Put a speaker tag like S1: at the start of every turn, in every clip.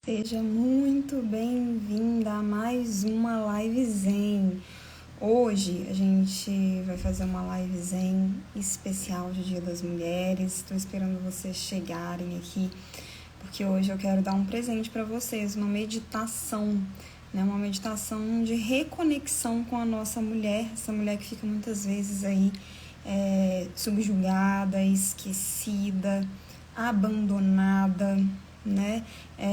S1: Seja muito bem-vinda a mais uma live zen. Hoje a gente vai fazer uma live zen especial de Dia das Mulheres. Estou esperando vocês chegarem aqui, porque hoje eu quero dar um presente para vocês, uma meditação, né? Uma meditação de reconexão com a nossa mulher, essa mulher que fica muitas vezes aí subjugada, esquecida, abandonada, né,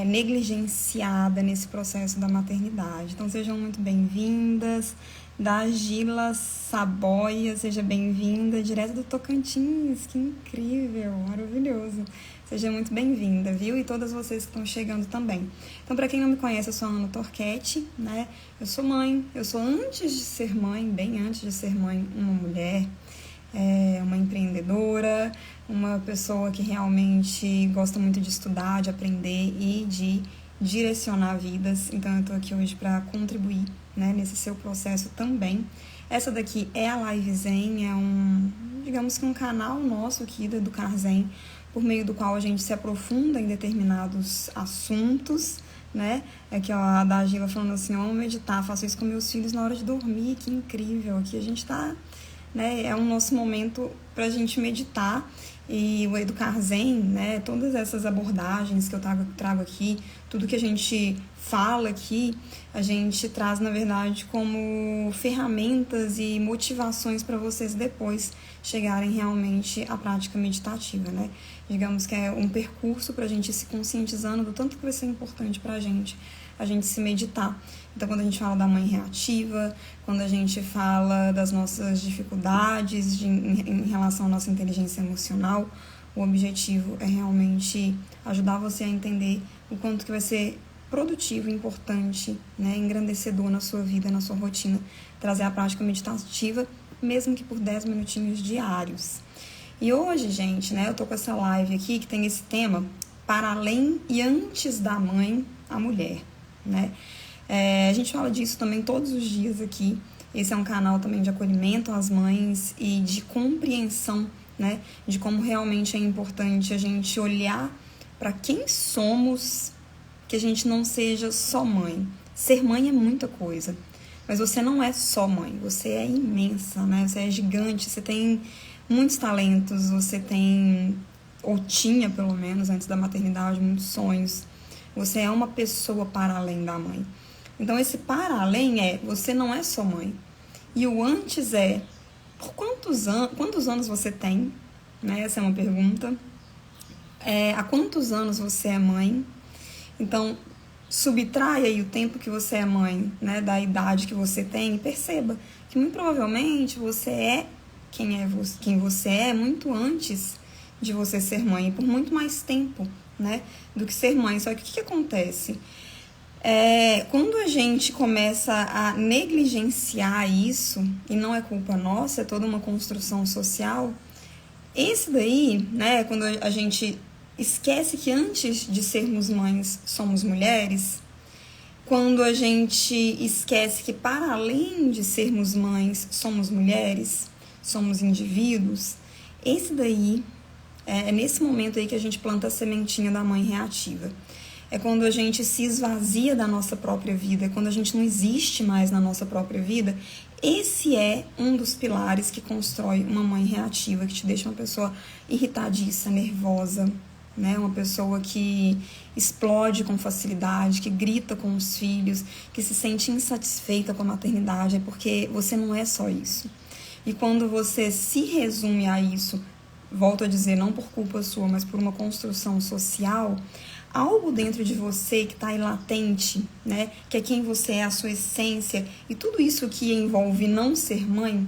S1: negligenciada nesse processo da maternidade. Então sejam muito bem-vindas. Da Gila Saboia, seja bem-vinda, direto do Tocantins, que incrível, maravilhoso. Seja muito bem-vinda, viu? E todas vocês que estão chegando também. Então, para quem não me conhece, eu sou a Ana Torquete, né? Eu sou mãe, eu sou antes de ser mãe, bem antes de ser mãe, uma mulher, uma empreendedora, uma pessoa que realmente gosta muito de estudar, de aprender e de direcionar vidas. Então eu tô aqui hoje para contribuir, né, nesse seu processo também. Essa daqui é a Live Zen, digamos que um canal nosso aqui do Educar Zen, por meio do qual a gente se aprofunda em determinados assuntos, né? Aqui, ó, a da Gila falando assim, amo meditar, faço isso com meus filhos na hora de dormir, que incrível. Aqui a gente tá, né, é um nosso momento pra gente meditar. E o Educar Zen, né, todas essas abordagens que eu trago aqui, tudo que a gente fala aqui, a gente traz, na verdade, como ferramentas e motivações para vocês depois chegarem realmente à prática meditativa, né? Digamos que é um percurso para a gente ir se conscientizando do tanto que vai ser importante para a gente se meditar. Então, quando a gente fala da mãe reativa, quando a gente fala das nossas dificuldades em relação à nossa inteligência emocional, o objetivo é realmente ajudar você a entender o quanto que vai ser produtivo, importante, né, engrandecedor na sua vida, na sua rotina, trazer a prática meditativa, mesmo que por 10 minutinhos diários. E hoje, gente, né, eu tô com essa live aqui que tem esse tema, para além e antes da mãe, a mulher, né? A gente fala disso também todos os dias aqui. Esse é um canal também de acolhimento às mães e de compreensão, né, de como realmente é importante a gente olhar para quem somos, que a gente não seja só mãe. Ser mãe é muita coisa, mas você não é só mãe, você é imensa, né? Você é gigante, você tem muitos talentos, você tem, ou tinha pelo menos antes da maternidade, muitos sonhos. Você é uma pessoa para além da mãe. Então esse para além você não é só mãe. E o antes por quantos anos você tem? Né? Essa é uma pergunta. Há quantos anos você é mãe? Então, subtrai aí o tempo que você é mãe, né, da idade que você tem, e perceba que muito provavelmente você é quem você é muito antes de você ser mãe, e por muito mais tempo, né, do que ser mãe. Só que o que acontece? Quando a gente começa a negligenciar isso, e não é culpa nossa, é toda uma construção social, esse daí, né, quando a gente esquece que antes de sermos mães somos mulheres, quando a gente esquece que para além de sermos mães somos mulheres, somos indivíduos, esse daí é nesse momento aí que a gente planta a sementinha da mãe reativa. É quando a gente se esvazia da nossa própria vida, é quando a gente não existe mais na nossa própria vida. Esse é um dos pilares que constrói uma mãe reativa, que te deixa uma pessoa irritadiça, nervosa, né? Uma pessoa que explode com facilidade, que grita com os filhos, que se sente insatisfeita com a maternidade, é porque você não é só isso. E quando você se resume a isso, volto a dizer, não por culpa sua, mas por uma construção social, algo dentro de você que está aí latente, né, que é quem você é, a sua essência, e tudo isso que envolve não ser mãe,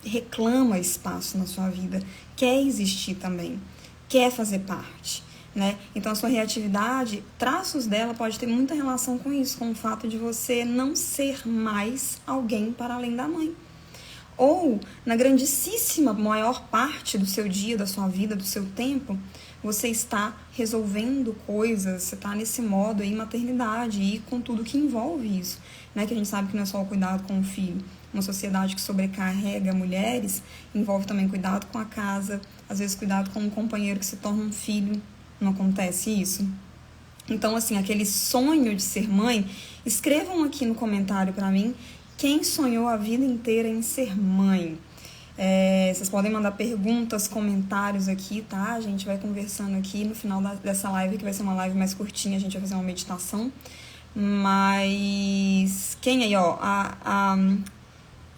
S1: reclama espaço na sua vida, quer existir também, quer fazer parte, né? Então a sua reatividade, traços dela pode ter muita relação com isso, com o fato de você não ser mais alguém para além da mãe. Ou, na grandíssima maior parte do seu dia, da sua vida, do seu tempo, você está resolvendo coisas, você está nesse modo aí, maternidade, e com tudo que envolve isso, né? Que a gente sabe que não é só o cuidado com o filho. Uma sociedade que sobrecarrega mulheres envolve também cuidado com a casa, às vezes cuidado com um companheiro que se torna um filho. Não acontece isso? Então, assim, aquele sonho de ser mãe, escrevam aqui no comentário para mim quem sonhou a vida inteira em ser mãe. Vocês podem mandar perguntas, comentários aqui, tá? A gente vai conversando aqui no final dessa live, que vai ser uma live mais curtinha, a gente vai fazer uma meditação. Mas quem aí, ó? A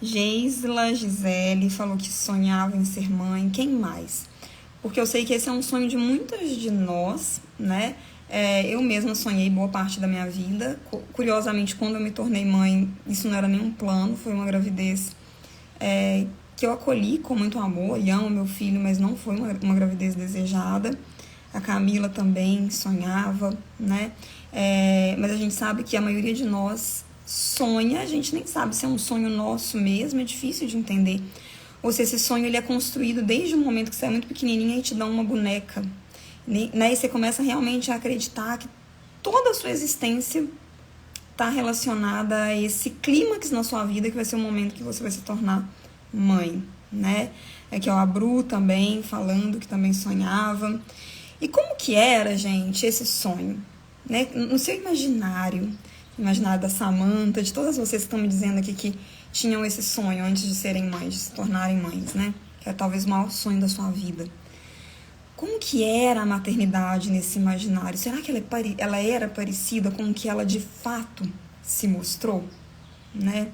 S1: Geisla Gisele falou que sonhava em ser mãe. Quem mais? Porque eu sei que esse é um sonho de muitas de nós, né? Eu mesma sonhei boa parte da minha vida. Curiosamente, quando eu me tornei mãe, isso não era nenhum plano, foi uma gravidez que eu acolhi com muito amor e amo meu filho, mas não foi uma gravidez desejada. A Camila também sonhava, né? Mas a gente sabe que a maioria de nós sonha, a gente nem sabe se é um sonho nosso mesmo, é difícil de entender. Ou se esse sonho ele é construído desde o momento que você é muito pequenininha e te dão uma boneca. Né? E você começa realmente a acreditar que toda a sua existência está relacionada a esse clímax na sua vida, que vai ser o momento que você vai se tornar mãe, né? Aqui, ó, a Bru também falando que também sonhava. E como que era, gente, esse sonho? Né? No seu imaginário da Samantha, de todas vocês que estão me dizendo aqui que tinham esse sonho antes de serem mães, de se tornarem mães, né? Que é talvez o maior sonho da sua vida. Como que era a maternidade nesse imaginário? Será que ela era parecida com o que ela de fato se mostrou? Né?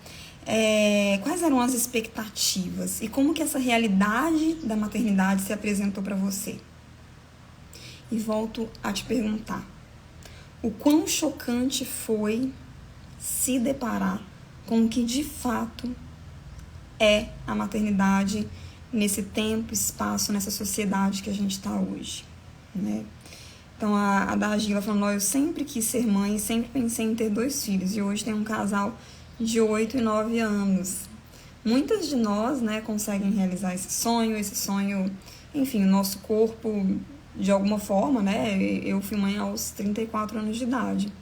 S1: Quais eram as expectativas? E como que essa realidade da maternidade se apresentou para você? E volto a te perguntar, o quão chocante foi se deparar com o que de fato é a maternidade nesse tempo, espaço, nessa sociedade que a gente está hoje, né? Então a Dagila falando, eu sempre quis ser mãe, sempre pensei em ter 2 filhos e hoje tem um casal de 8 e 9 anos. Muitas de nós, né, conseguem realizar esse sonho, enfim, o nosso corpo, de alguma forma, né, eu fui mãe aos 34 anos de idade.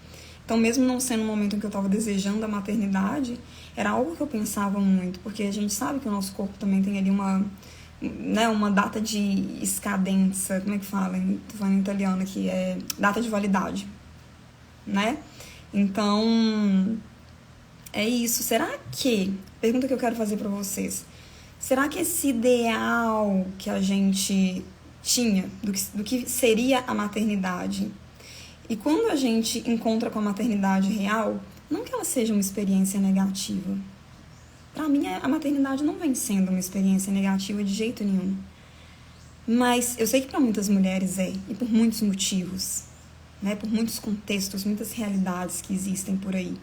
S1: Então, mesmo não sendo um momento em que eu estava desejando a maternidade, era algo que eu pensava muito, porque a gente sabe que o nosso corpo também tem ali uma data de escadenza, como é que fala? Tô falando em italiano aqui, data de validade, né? Então, é isso. Pergunta que eu quero fazer para vocês, será que esse ideal que a gente tinha do que seria a maternidade, e quando a gente encontra com a maternidade real, não que ela seja uma experiência negativa. Para mim, a maternidade não vem sendo uma experiência negativa de jeito nenhum. Mas eu sei que para muitas mulheres e por muitos motivos, né? Por muitos contextos, muitas realidades que existem por aí.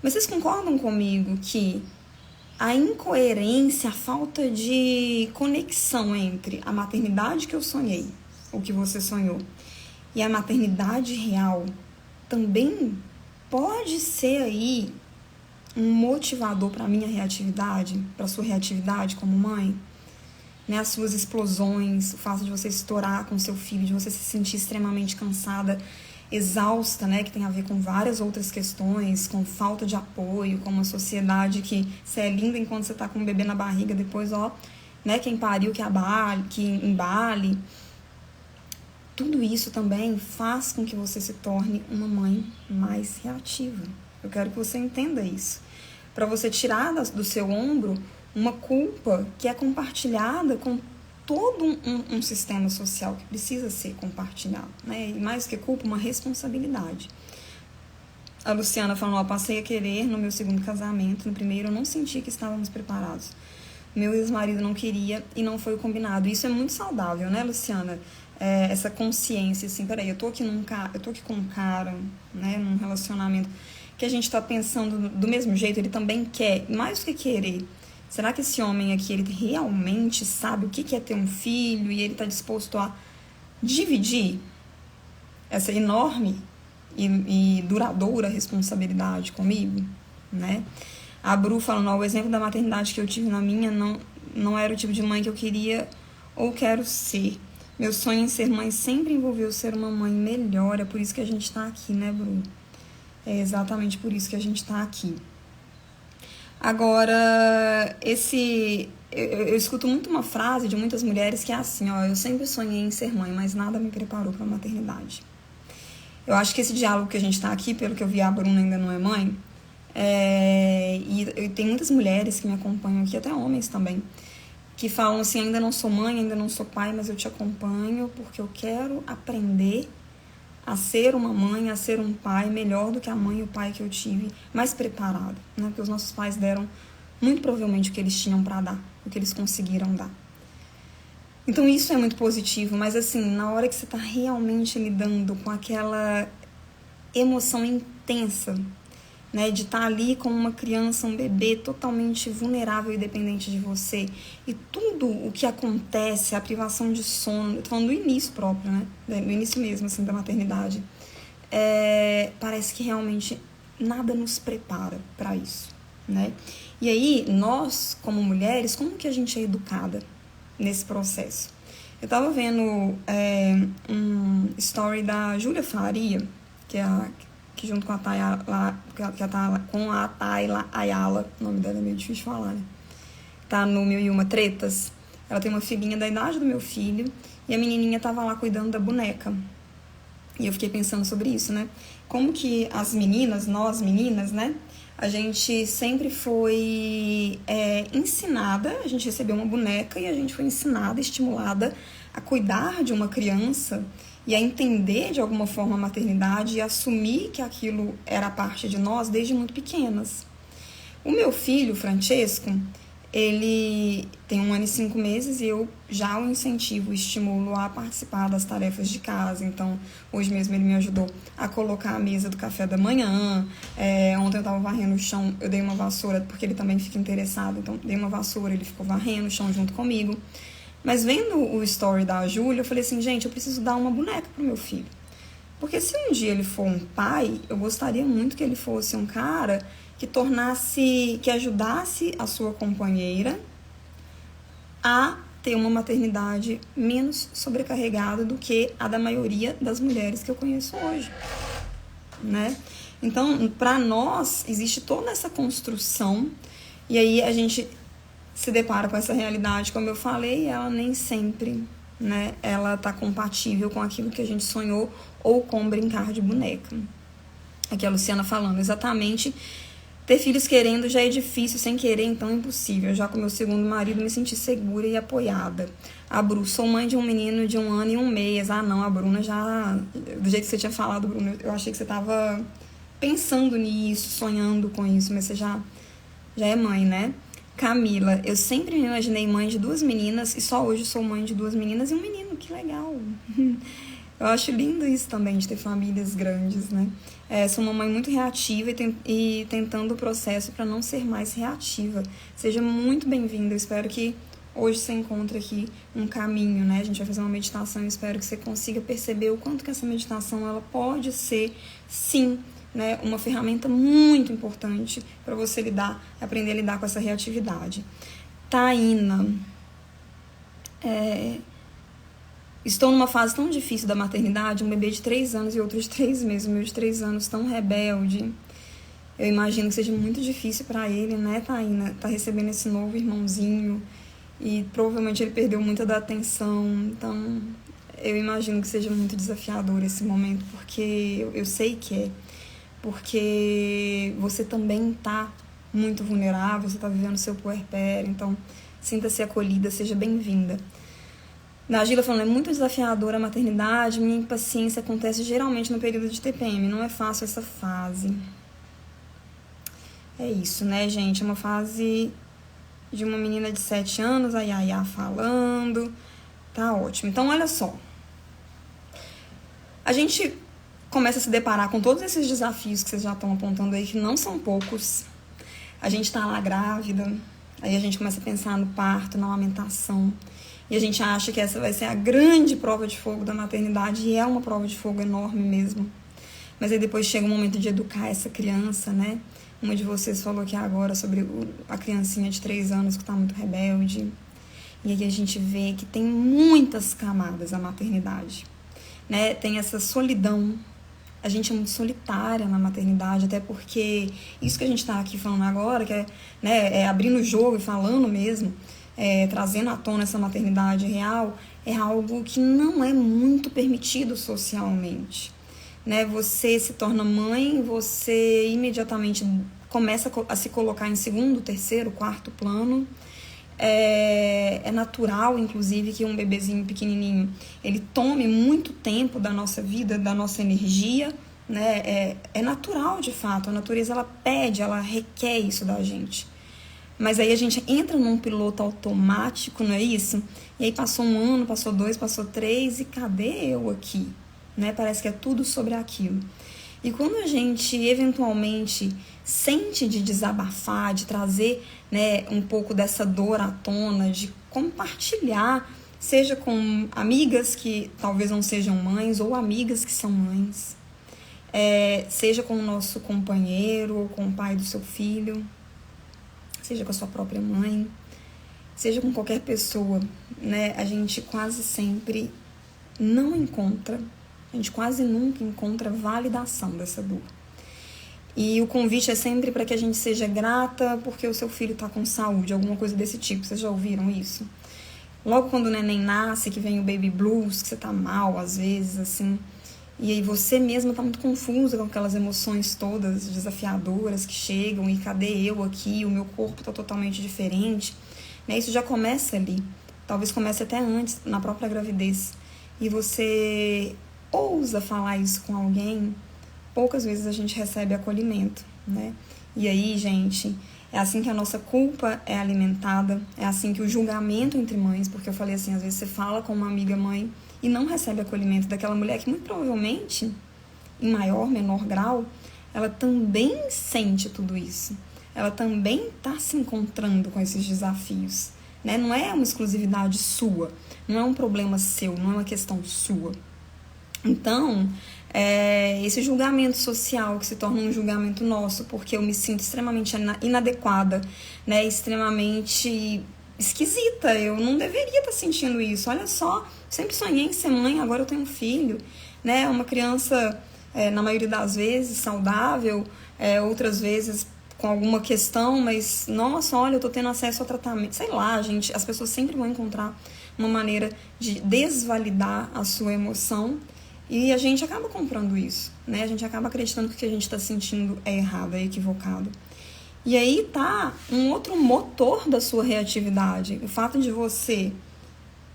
S1: Mas vocês concordam comigo que a incoerência, a falta de conexão entre a maternidade que eu sonhei, ou que você sonhou, e a maternidade real também pode ser aí um motivador para a minha reatividade, para a sua reatividade como mãe? Né? As suas explosões, o fato de você estourar com seu filho, de você se sentir extremamente cansada, exausta, né? Que tem a ver com várias outras questões, com falta de apoio, com uma sociedade que você é linda enquanto você está com um bebê na barriga, depois, né? Quem pariu que embale. Tudo isso também faz com que você se torne uma mãe mais reativa. Eu quero que você entenda isso. Para você tirar do seu ombro uma culpa que é compartilhada com todo um sistema social que precisa ser compartilhado, né? E mais que culpa, uma responsabilidade. A Luciana falou, eu passei a querer no meu segundo casamento, no primeiro eu não senti que estávamos preparados. Meu ex-marido não queria e não foi o combinado. Isso é muito saudável, né, Luciana? Essa consciência, assim, peraí, eu tô aqui com um cara, né, num relacionamento que a gente tá pensando do mesmo jeito, ele também quer, mais do que querer. Será que esse homem aqui, ele realmente sabe o que é ter um filho e ele tá disposto a dividir essa enorme e duradoura responsabilidade comigo, né? A Bru falando, o exemplo da maternidade que eu tive na minha não era o tipo de mãe que eu queria ou quero ser. Meu sonho em ser mãe sempre envolveu ser uma mãe melhor, é por isso que a gente tá aqui, né, Bru? É exatamente por isso que a gente tá aqui. Agora, eu escuto muito uma frase de muitas mulheres que é assim, eu sempre sonhei em ser mãe, mas nada me preparou para a maternidade. Eu acho que esse diálogo que a gente está aqui, pelo que eu vi, a Bruna ainda não é mãe, e tem muitas mulheres que me acompanham aqui, até homens também, que falam assim, ainda não sou mãe, ainda não sou pai, mas eu te acompanho porque eu quero aprender a ser uma mãe, a ser um pai melhor do que a mãe e o pai que eu tive, mais preparado, né? Porque os nossos pais deram muito provavelmente o que eles tinham para dar, o que eles conseguiram dar. Então isso é muito positivo, mas assim, na hora que você está realmente lidando com aquela emoção intensa, né, de estar ali com uma criança, um bebê totalmente vulnerável e dependente de você, e tudo o que acontece, a privação de sono, eu tô falando do início próprio, né, do início mesmo, assim, da maternidade, parece que realmente nada nos prepara para isso, né, e aí, nós, como mulheres, como que a gente é educada nesse processo? Eu tava vendo um story da Júlia Faria, que junto com a Tayla, com a Tayla Ayala, o nome dela é meio difícil de falar, né? Tá no Mil e Uma Tretas. Ela tem uma filhinha da idade do meu filho e a menininha tava lá cuidando da boneca. E eu fiquei pensando sobre isso, né? Como que as meninas, nós meninas, né? A gente sempre foi ensinada, a gente recebeu uma boneca e a gente foi ensinada, estimulada a cuidar de uma criança e a entender de alguma forma a maternidade e assumir que aquilo era parte de nós desde muito pequenas. O meu filho, Francesco, ele tem 1 ano e 5 meses e eu já o incentivo, estimulo a participar das tarefas de casa. Então, hoje mesmo ele me ajudou a colocar a mesa do café da manhã. Ontem eu estava varrendo o chão, eu dei uma vassoura, porque ele também fica interessado. Então, dei uma vassoura, ele ficou varrendo o chão junto comigo. Mas vendo o story da Júlia, eu falei assim, gente, eu preciso dar uma boneca pro meu filho. Porque se um dia ele for um pai, eu gostaria muito que ele fosse um cara que ajudasse a sua companheira a ter uma maternidade menos sobrecarregada do que a da maioria das mulheres que eu conheço hoje, né? Então, para nós, existe toda essa construção e aí a gente se depara com essa realidade, como eu falei, ela nem sempre, né, ela tá compatível com aquilo que a gente sonhou ou com brincar de boneca. Aqui a Luciana falando, exatamente, ter filhos querendo já é difícil, sem querer então é impossível. Já com meu segundo marido me senti segura e apoiada. A Bru, sou mãe de um menino de 1 ano e 1 mês. Ah não, a Bruna já, do jeito que você tinha falado, Bruna, eu achei que você tava pensando nisso, sonhando com isso, mas você já é mãe, né? Camila, eu sempre me imaginei mãe de 2 meninas e só hoje sou mãe de 2 meninas e um menino, que legal. Eu acho lindo isso também, de ter famílias grandes, né? Sou uma mãe muito reativa e tentando o processo para não ser mais reativa. Seja muito bem-vinda, eu espero que hoje você encontre aqui um caminho, né? A gente vai fazer uma meditação e espero que você consiga perceber o quanto que essa meditação ela pode ser, sim, né, uma ferramenta muito importante para você aprender a lidar com essa reatividade. Taína, estou numa fase tão difícil da maternidade, um bebê de 3 anos e outro de 3 meses, o meu de 3 anos tão rebelde. Eu imagino que seja muito difícil para ele, né, Taína, tá recebendo esse novo irmãozinho e provavelmente ele perdeu muita da atenção, então eu imagino que seja muito desafiador esse momento, porque eu sei que é. Porque você também está muito vulnerável, você está vivendo o seu puerpério, então sinta-se acolhida, seja bem-vinda. Nagila falando, é muito desafiadora a maternidade, minha impaciência acontece geralmente no período de TPM, não é fácil essa fase. É isso, né, gente? É uma fase de uma menina de 7 anos, a Yaya falando, tá ótimo. Então, olha só, a gente começa a se deparar com todos esses desafios que vocês já estão apontando aí, que não são poucos. A gente tá lá grávida, aí a gente começa a pensar no parto, na amamentação, e a gente acha que essa vai ser a grande prova de fogo da maternidade, e é uma prova de fogo enorme mesmo. Mas aí depois chega o momento de educar essa criança, né? Uma de vocês falou aqui agora sobre a criancinha de 3 anos que tá muito rebelde. E aí a gente vê que tem muitas camadas a maternidade, né? Tem essa solidão. A gente é muito solitária na maternidade, até porque isso que a gente está aqui falando agora, que é abrindo o jogo e falando mesmo, trazendo à tona essa maternidade real, é algo que não é muito permitido socialmente, né? Você se torna mãe, você imediatamente começa a se colocar em segundo, terceiro, quarto plano. É natural, inclusive, que um bebezinho pequenininho ele tome muito tempo da nossa vida, da nossa energia, né? É natural, de fato. A natureza, ela pede, ela requer isso da gente. Mas aí a gente entra num piloto automático, não é isso? E aí passou 1 ano, passou 2, passou 3, e cadê eu aqui? Né? Parece que é tudo sobre aquilo. E quando a gente eventualmente sente de desabafar, de trazer, né, um pouco dessa dor à tona, de compartilhar, seja com amigas que talvez não sejam mães, ou amigas que são mães, seja com o nosso companheiro, ou com o pai do seu filho, seja com a sua própria mãe, seja com qualquer pessoa, né? A gente quase sempre não encontra, a gente quase nunca encontra validação dessa dor. E o convite é sempre para que a gente seja grata porque o seu filho está com saúde, alguma coisa desse tipo. Vocês já ouviram isso? Logo quando o neném nasce, que vem o baby blues, que você tá mal às vezes, assim, e aí você mesma tá muito confusa com aquelas emoções todas desafiadoras que chegam, e cadê eu aqui? O meu corpo tá totalmente diferente, né? Isso já começa ali, talvez comece até antes, na própria gravidez, e você ousa falar isso com alguém, poucas vezes a gente recebe acolhimento, né? E aí, gente, é assim que a nossa culpa é alimentada, é assim que o julgamento entre mães, porque eu falei assim, às vezes você fala com uma amiga mãe e não recebe acolhimento daquela mulher que muito provavelmente, em maior, menor grau, ela também sente tudo isso. Ela também está se encontrando com esses desafios, né? Não é uma exclusividade sua, não é um problema seu, não é uma questão sua. Então, esse julgamento social que se torna um julgamento nosso, porque eu me sinto extremamente inadequada, né, extremamente esquisita, eu não deveria estar sentindo isso. Olha só, sempre sonhei em ser mãe, agora eu tenho um filho, né, uma criança, na maioria das vezes, saudável, outras vezes com alguma questão, mas, nossa, olha, eu tô tendo acesso ao tratamento, sei lá, gente, as pessoas sempre vão encontrar uma maneira de desvalidar a sua emoção. E a gente acaba comprando isso, né? A gente acaba acreditando que o que a gente está sentindo é errado, é equivocado. E aí tá um outro motor da sua reatividade. O fato de você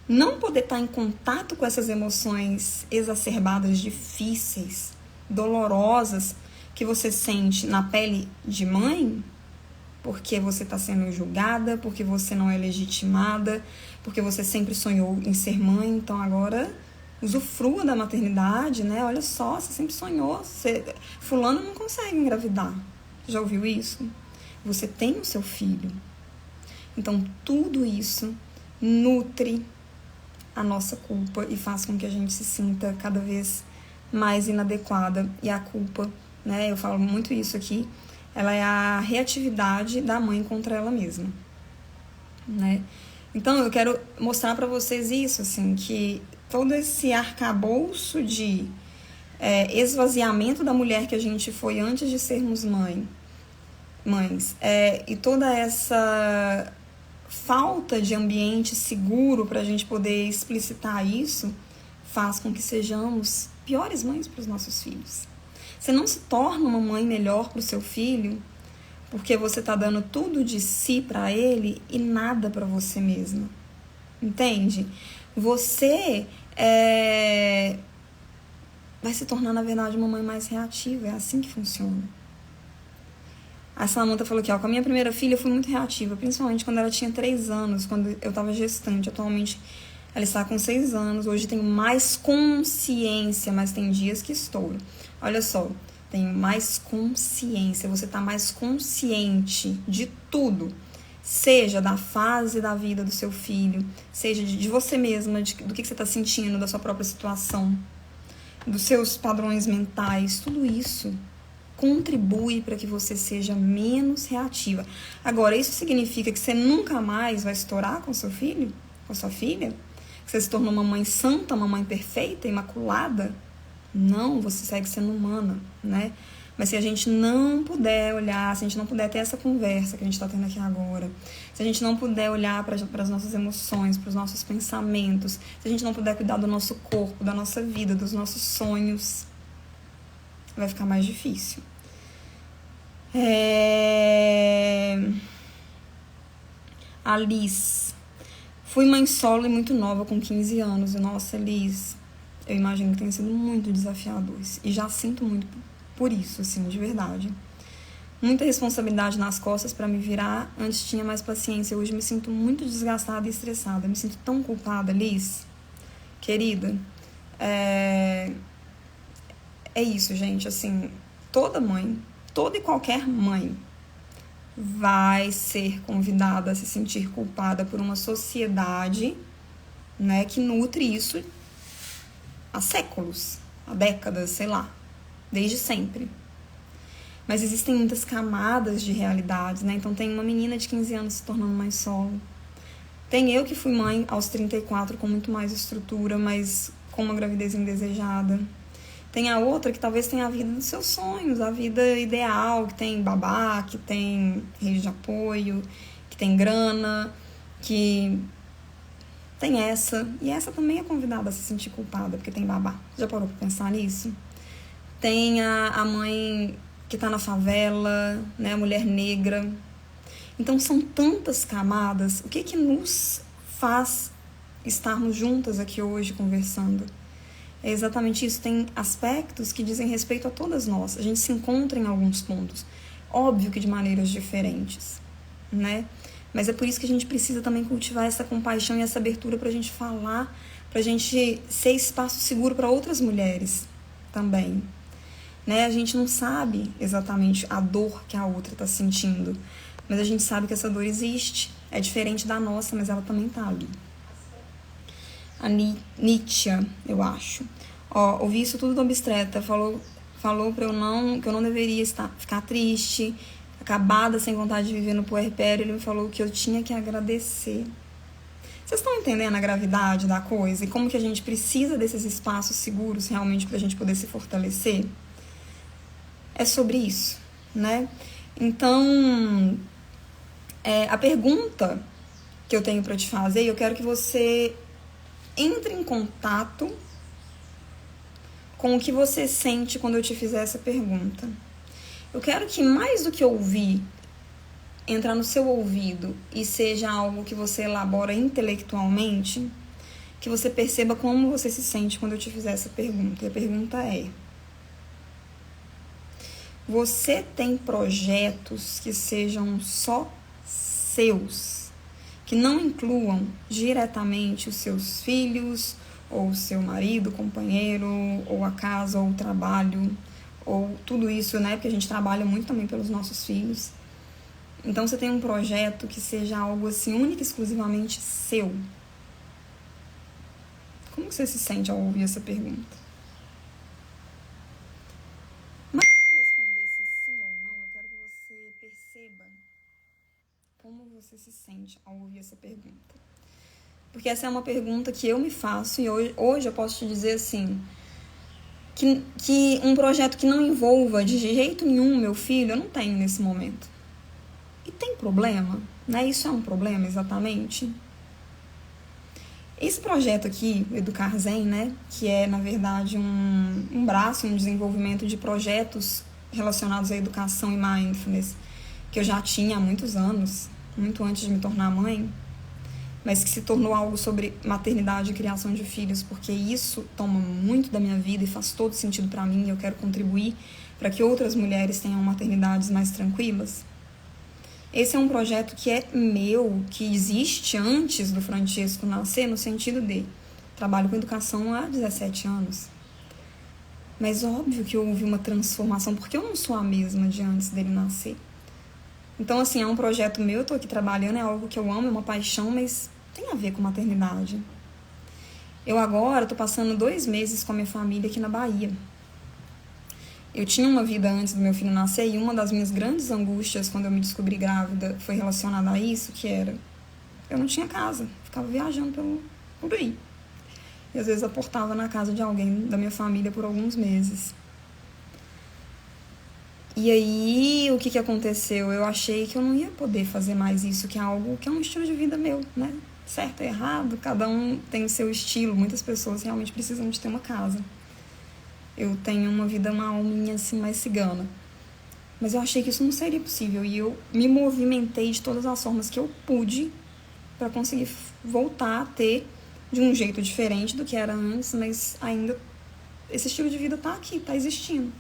S1: não poder estar em contato com essas emoções exacerbadas, difíceis, dolorosas, que você sente na pele de mãe, porque você está sendo julgada, porque você não é legitimada, porque você sempre sonhou em ser mãe, então agora usufrua da maternidade, né? Olha só, você sempre sonhou, fulano não consegue engravidar. Já ouviu isso? Você tem o seu filho. Então, tudo isso nutre a nossa culpa e faz com que a gente se sinta cada vez mais inadequada. E a culpa, né? Eu falo muito isso aqui, ela é a reatividade da mãe contra ela mesma, né? Então, eu quero mostrar para vocês isso, assim, que todo esse arcabouço de esvaziamento da mulher que a gente foi antes de sermos mães, e toda essa falta de ambiente seguro para a gente poder explicitar isso, faz com que sejamos piores mães para os nossos filhos. Você não se torna uma mãe melhor para o seu filho porque você está dando tudo de si para ele e nada para você mesma. Entende? Você vai se tornar, na verdade, uma mãe mais reativa. É assim que funciona. A Samantha falou aqui, ó, com a minha primeira filha eu fui muito reativa, principalmente quando ela tinha 3 anos, quando eu estava gestante. Atualmente ela está com 6 anos, hoje tenho mais consciência, mas tem dias que estouro. Olha só, tenho mais consciência, você está mais consciente de tudo. Seja da fase da vida do seu filho, seja de você mesma, do que você está sentindo, da sua própria situação, dos seus padrões mentais, tudo isso contribui para que você seja menos reativa. Agora, isso significa que você nunca mais vai estourar com seu filho, com sua filha? Que você se tornou uma mãe santa, uma mãe perfeita, imaculada? Não, você segue sendo humana, né? Mas se a gente não puder olhar, se a gente não puder ter essa conversa que a gente está tendo aqui agora, se a gente não puder olhar para as nossas emoções, para os nossos pensamentos, se a gente não puder cuidar do nosso corpo, da nossa vida, dos nossos sonhos, vai ficar mais difícil. A Liz. Fui mãe solo e muito nova, com 15 anos. E, nossa, Liz, eu imagino que tenha sido muito desafiador. E já sinto muito por isso, assim, de verdade. Muita responsabilidade nas costas para me virar. Antes tinha mais paciência. Hoje me sinto muito desgastada e estressada. Me sinto tão culpada, Liz. Querida, é isso, gente. Assim, toda mãe, toda e qualquer mãe vai ser convidada a se sentir culpada por uma sociedade, né, que nutre isso há séculos, há décadas, sei lá, desde sempre. Mas existem muitas camadas de realidades, né? Então tem uma menina de 15 anos se tornando mãe solo. Tem eu que fui mãe aos 34 com muito mais estrutura, mas com uma gravidez indesejada. Tem a outra que talvez tenha a vida dos seus sonhos, a vida ideal, que tem babá, que tem rede de apoio, que tem grana, que tem essa. E essa também é convidada a se sentir culpada, porque tem babá. Já parou pra pensar nisso? Tem a mãe que tá na favela, né, a mulher negra. Então são tantas camadas. O que nos faz estarmos juntas aqui hoje conversando? É exatamente isso. Tem aspectos que dizem respeito a todas nós. A gente se encontra em alguns pontos. Óbvio que de maneiras diferentes, né? Mas é por isso que a gente precisa também cultivar essa compaixão e essa abertura pra gente falar, pra gente ser espaço seguro para outras mulheres também, né? A gente não sabe exatamente a dor que a outra tá sentindo, mas a gente sabe que essa dor existe. É diferente da nossa, mas ela também tá ali. A Nietzsche, eu acho. Ouvi isso tudo do obstetra. Falou que eu não deveria ficar triste, acabada, sem vontade de viver no puerpério. Ele me falou que eu tinha que agradecer. Vocês estão entendendo a gravidade da coisa? E como que a gente precisa desses espaços seguros realmente pra gente poder se fortalecer? É sobre isso, né? Então, a pergunta que eu tenho pra te fazer, eu quero que você entre em contato com o que você sente quando eu te fizer essa pergunta. Eu quero que, mais do que ouvir, entrar no seu ouvido e seja algo que você elabora intelectualmente, que você perceba como você se sente quando eu te fizer essa pergunta. E a pergunta é: você tem projetos que sejam só seus, que não incluam diretamente os seus filhos, ou o seu marido, companheiro, ou a casa, ou o trabalho, ou tudo isso, né? Porque a gente trabalha muito também pelos nossos filhos. Então, você tem um projeto que seja algo assim, único e exclusivamente seu. Como você se sente ao ouvir essa pergunta? Mas se responder se sim ou não, eu quero que você perceba como você se sente ao ouvir essa pergunta. Porque essa é uma pergunta que eu me faço e hoje eu posso te dizer assim, que um projeto que não envolva de jeito nenhum meu filho, eu não tenho nesse momento. E tem problema, né? Isso é um problema exatamente. Esse projeto aqui, o Educar Zen, né? Que é, na verdade, um braço, um desenvolvimento de projetos relacionados à educação e mindfulness, que eu já tinha há muitos anos, muito antes de me tornar mãe, mas que se tornou algo sobre maternidade e criação de filhos, porque isso toma muito da minha vida e faz todo sentido para mim, e eu quero contribuir para que outras mulheres tenham maternidades mais tranquilas. Esse é um projeto que é meu, que existe antes do Francesco nascer, no sentido de trabalho com educação há 17 anos. Mas óbvio que houve uma transformação, porque eu não sou a mesma de antes dele nascer. Então, assim, é um projeto meu, eu tô aqui trabalhando, é algo que eu amo, é uma paixão, mas tem a ver com maternidade. Eu agora tô passando 2 meses com a minha família aqui na Bahia. Eu tinha uma vida antes do meu filho nascer e uma das minhas grandes angústias quando eu me descobri grávida foi relacionada a isso, que era: eu não tinha casa, ficava viajando por aí. E às vezes aportava na casa de alguém da minha família por alguns meses. E aí, o que aconteceu? Eu achei que eu não ia poder fazer mais isso, que é algo que é um estilo de vida meu, né? Certo e errado, cada um tem o seu estilo. Muitas pessoas realmente precisam de ter uma casa. eu tenho uma alminha assim mais cigana. Mas eu achei que isso não seria possível e eu me movimentei de todas as formas que eu pude para conseguir voltar a ter de um jeito diferente do que era antes, mas ainda esse estilo de vida tá aqui, tá existindo.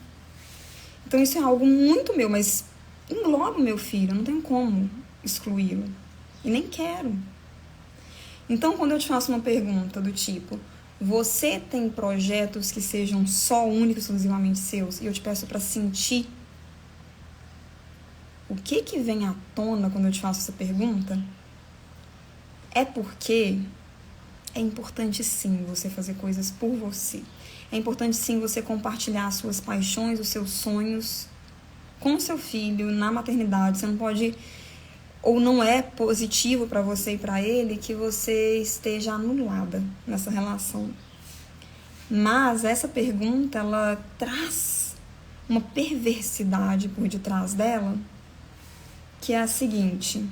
S1: Então isso é algo muito meu, mas engloba o meu filho, eu não tenho como excluí-lo. E nem quero. Então quando eu te faço uma pergunta do tipo, você tem projetos que sejam só únicos, exclusivamente seus? E eu te peço para sentir o que vem à tona quando eu te faço essa pergunta? É porque é importante sim você fazer coisas por você. É importante sim você compartilhar as suas paixões, os seus sonhos com o seu filho na maternidade. Você não pode, ou não é positivo para você e para ele que você esteja anulada nessa relação. Mas essa pergunta, ela traz uma perversidade por detrás dela, que é a seguinte: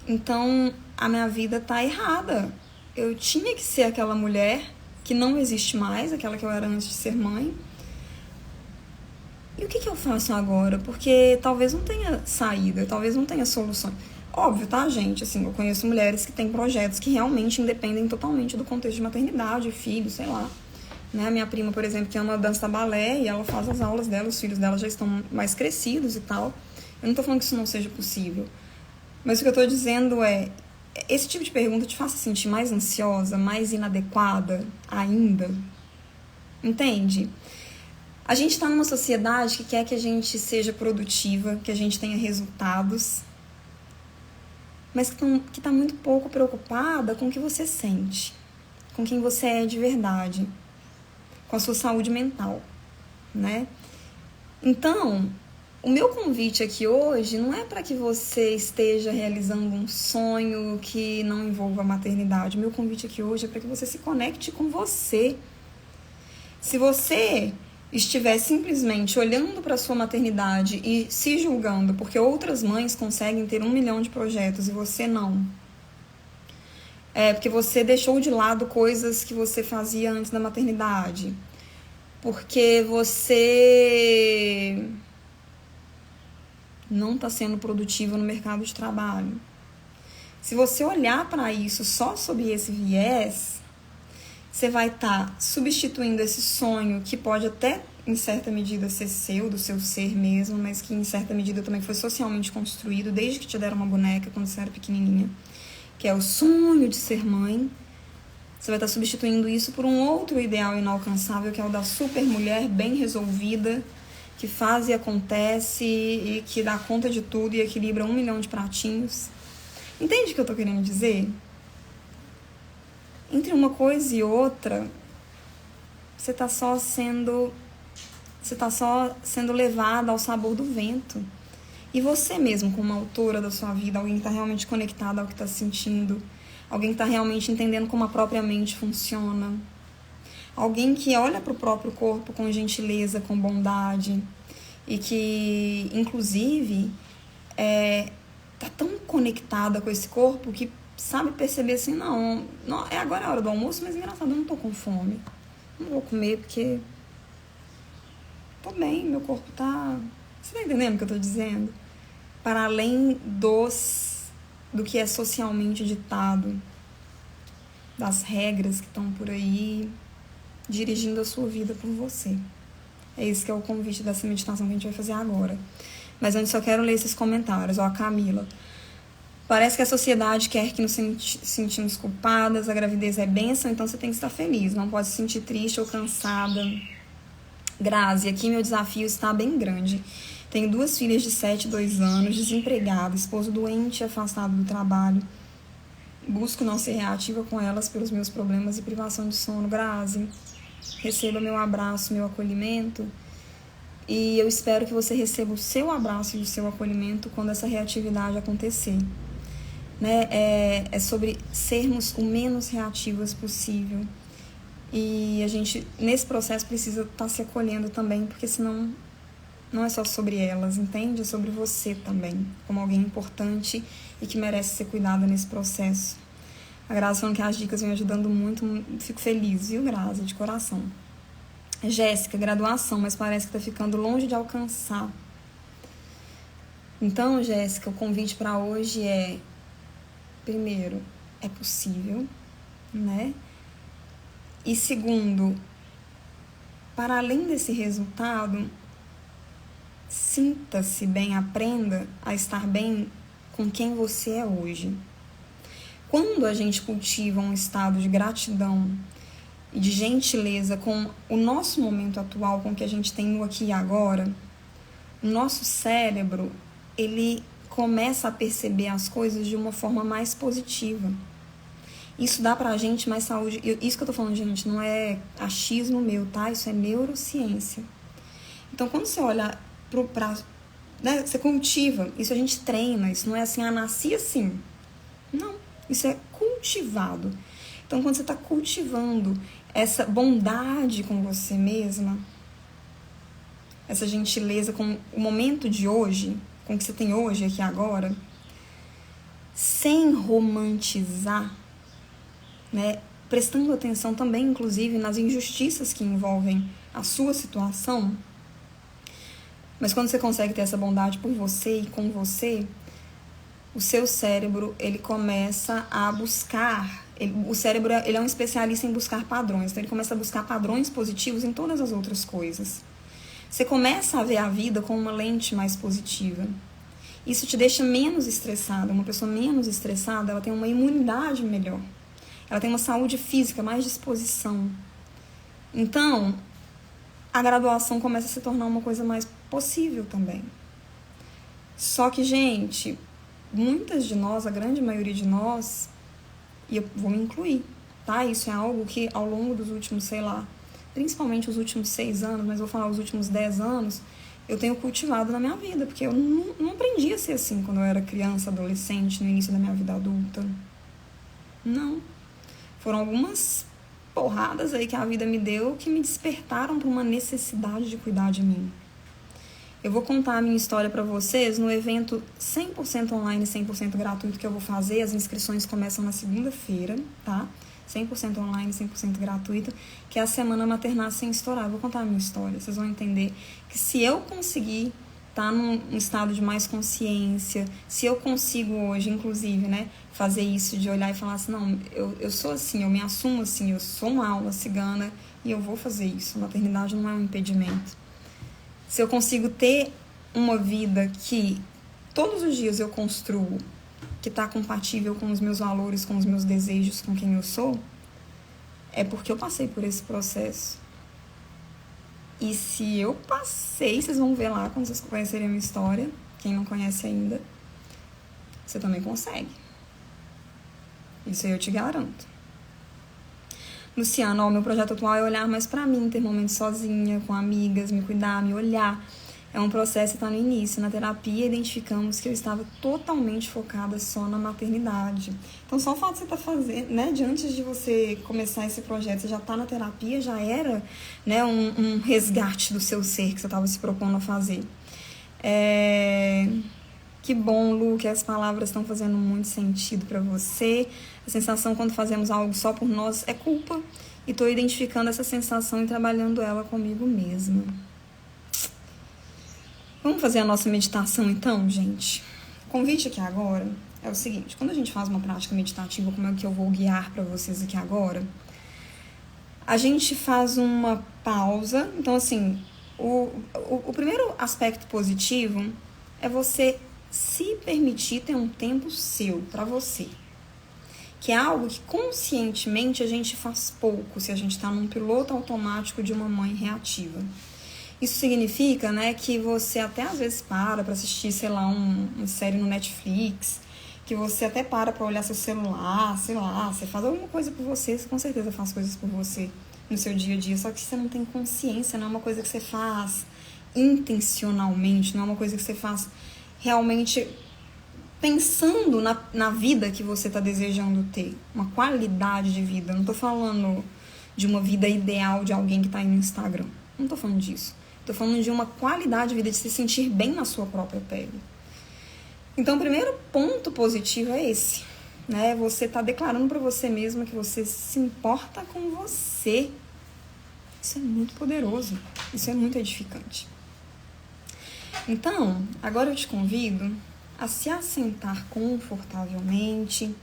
S1: então a minha vida tá errada. Eu tinha que ser aquela mulher que não existe mais, aquela que eu era antes de ser mãe. E o que eu faço agora? Porque talvez não tenha saída, talvez não tenha solução. Óbvio, tá, gente? Assim, eu conheço mulheres que têm projetos que realmente independem totalmente do contexto de maternidade, filho, sei lá. Né? A minha prima, por exemplo, que ama dança balé e ela faz as aulas dela, os filhos dela já estão mais crescidos e tal. Eu não tô falando que isso não seja possível. Mas o que eu tô dizendo é, esse tipo de pergunta te faça sentir mais ansiosa, mais inadequada ainda? Entende? A gente está numa sociedade que quer que a gente seja produtiva, que a gente tenha resultados, mas que está muito pouco preocupada com o que você sente, com quem você é de verdade, com a sua saúde mental, né? Então, o meu convite aqui hoje não é para que você esteja realizando um sonho que não envolva a maternidade. O meu convite aqui hoje é para que você se conecte com você. Se você estiver simplesmente olhando para a sua maternidade e se julgando porque outras mães conseguem ter 1 milhão de projetos e você não, porque você deixou de lado coisas que você fazia antes da maternidade, porque você não está sendo produtiva no mercado de trabalho. Se você olhar para isso só sob esse viés, você vai estar substituindo esse sonho que pode até, em certa medida, ser seu, do seu ser mesmo, mas que, em certa medida, também foi socialmente construído desde que te deram uma boneca quando você era pequenininha, que é o sonho de ser mãe. Você vai estar substituindo isso por um outro ideal inalcançável, que é o da super mulher bem resolvida, que faz e acontece e que dá conta de tudo e equilibra 1 milhão de pratinhos. Entende o que eu tô querendo dizer? Entre uma coisa e outra, você tá só sendo levada ao sabor do vento. E você mesmo, como autora da sua vida, alguém que tá realmente conectado ao que tá sentindo, alguém que tá realmente entendendo como a própria mente funciona, alguém que olha pro próprio corpo com gentileza, com bondade, e que, inclusive, tá tão conectada com esse corpo que sabe perceber assim, não, agora é a hora do almoço, mas engraçado, eu não tô com fome. Não vou comer porque tô bem, meu corpo tá... Você tá entendendo o que eu tô dizendo? Para além do que é socialmente ditado, das regras que estão por aí, dirigindo a sua vida por você. É esse que é o convite dessa meditação que a gente vai fazer agora. Mas antes só quero ler esses comentários. Ó, a Camila: parece que a sociedade quer que nos sentimos culpadas, a gravidez é bênção, então você tem que estar feliz, não pode se sentir triste ou cansada. Grazi: aqui meu desafio está bem grande. Tenho 2 filhas de 7 e 2 anos, desempregada, esposo doente e afastado do trabalho. Busco não ser reativa com elas pelos meus problemas e privação de sono. Grazi, receba meu abraço, meu acolhimento, e eu espero que você receba o seu abraço e o seu acolhimento quando essa reatividade acontecer. Né? É sobre sermos o menos reativas possível. E a gente, nesse processo, precisa estar se acolhendo também, porque senão não é só sobre elas, entende? É sobre você também, como alguém importante e que merece ser cuidada nesse processo. A Graça falando que as dicas vêm ajudando muito, fico feliz, viu, Graça, de coração. Jéssica, graduação, mas parece que tá ficando longe de alcançar. Então, Jéssica, o convite para hoje é, primeiro, é possível, né? E segundo, para além desse resultado, sinta-se bem, aprenda a estar bem com quem você é hoje. Quando a gente cultiva um estado de gratidão e de gentileza com o nosso momento atual, com o que a gente tem no aqui e agora, o nosso cérebro, ele começa a perceber as coisas de uma forma mais positiva. Isso dá pra gente mais saúde. Isso que eu tô falando, gente, não é achismo meu, tá? Isso é neurociência. Então, quando você olha né, você cultiva, isso a gente treina, isso não é assim, nasci assim. Não, isso é cultivado. Então, quando você tá cultivando essa bondade com você mesma, essa gentileza com o momento de hoje, com o que você tem hoje, aqui agora, sem romantizar, né? Prestando atenção também, inclusive, nas injustiças que envolvem a sua situação. Mas quando você consegue ter essa bondade por você e com você, o seu cérebro, ele começa a buscar. O cérebro, ele é um especialista em buscar padrões. Então, ele começa a buscar padrões positivos em todas as outras coisas. Você começa a ver a vida com uma lente mais positiva. Isso te deixa menos estressada. Uma pessoa menos estressada, ela tem uma imunidade melhor. Ela tem uma saúde física, mais disposição. Então, a graduação começa a se tornar uma coisa mais possível também. Só que, gente, muitas de nós, a grande maioria de nós, e eu vou me incluir, tá? Isso é algo que ao longo dos últimos, sei lá, principalmente os últimos 6 anos, mas vou falar os últimos 10 anos, eu tenho cultivado na minha vida, porque eu não aprendi a ser assim quando eu era criança, adolescente, no início da minha vida adulta. Não. Foram algumas porradas aí que a vida me deu que me despertaram para uma necessidade de cuidar de mim. Eu vou contar a minha história para vocês no evento 100% online, 100% gratuito que eu vou fazer. As inscrições começam na segunda-feira, tá? 100% online, 100% gratuita, que é a Semana Maternar Sem Estourar. Eu vou contar a minha história, vocês vão entender que se eu conseguir estar num estado de mais consciência, se eu consigo hoje, inclusive, né, fazer isso de olhar e falar assim, não, eu sou assim, eu me assumo assim, eu sou uma alma cigana e eu vou fazer isso. Maternidade não é um impedimento. Se eu consigo ter uma vida que todos os dias eu construo, que está compatível com os meus valores, com os meus desejos, com quem eu sou, é porque eu passei por esse processo. E se eu passei, vocês vão ver lá quando vocês conhecerem a minha história, quem não conhece ainda, você também consegue. Isso aí eu te garanto. Luciana, o meu projeto atual é olhar mais pra mim, ter momentos sozinha, com amigas, me cuidar, me olhar. É um processo que está no início. Na terapia, identificamos que eu estava totalmente focada só na maternidade. Então, só o fato de você estar fazendo, né, de antes de você começar esse projeto, você já está na terapia, já era, né, um resgate do seu ser que você estava se propondo a fazer. Que bom, Lu, que as palavras estão fazendo muito sentido para você. A sensação quando fazemos algo só por nós é culpa. E estou identificando essa sensação e trabalhando ela comigo mesma. Vamos fazer a nossa meditação então, gente? O convite aqui agora é o seguinte. Quando a gente faz uma prática meditativa, como é que eu vou guiar para vocês aqui agora, a gente faz uma pausa. Então, assim, o primeiro aspecto positivo é você se permitir ter um tempo seu, para você. Que é algo que conscientemente a gente faz pouco, se a gente está num piloto automático de uma mãe reativa. Isso significa, né, que você até às vezes para assistir, sei lá, uma série no Netflix, que você até para olhar seu celular, sei lá, você faz alguma coisa por você com certeza faz coisas por você no seu dia a dia, só que você não tem consciência, não é uma coisa que você faz intencionalmente, não é uma coisa que você faz realmente pensando na vida que você está desejando ter, uma qualidade de vida. Eu não estou falando de uma vida ideal de alguém que está aí no Instagram, não estou falando disso. Estou falando de uma qualidade de vida, de se sentir bem na sua própria pele. Então, o primeiro ponto positivo é esse. né? Você está declarando para você mesma que você se importa com você. Isso é muito poderoso, isso é muito edificante. Então, agora eu te convido a se assentar confortavelmente.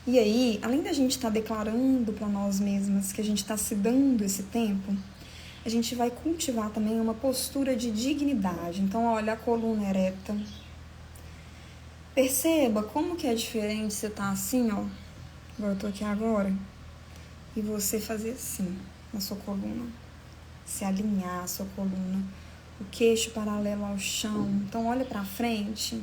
S1: E aí, além da gente estar declarando para nós mesmas que a gente está se dando esse tempo, a gente vai cultivar também uma postura de dignidade. Então, olha a coluna ereta. Perceba como que é diferente você estar assim, ó. Igual eu tô aqui agora. E você fazer assim na sua coluna. Se alinhar a sua coluna. O queixo paralelo ao chão. Então, olha para frente.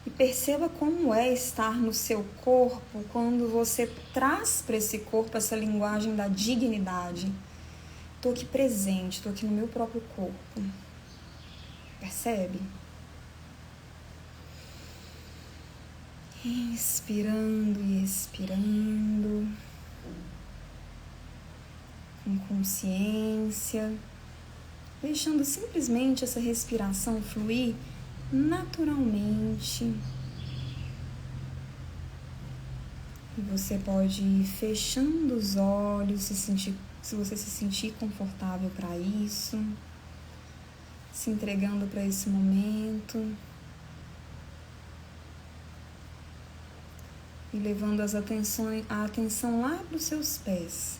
S1: E perceba como é estar no seu corpo quando você traz para esse corpo essa linguagem da dignidade. Estou aqui presente, estou aqui no meu próprio corpo. Percebe? Inspirando e expirando. Com consciência. Deixando simplesmente essa respiração fluir naturalmente. E você pode ir fechando os olhos se você se sentir confortável para isso, se entregando para esse momento e levando a atenção lá para os seus pés.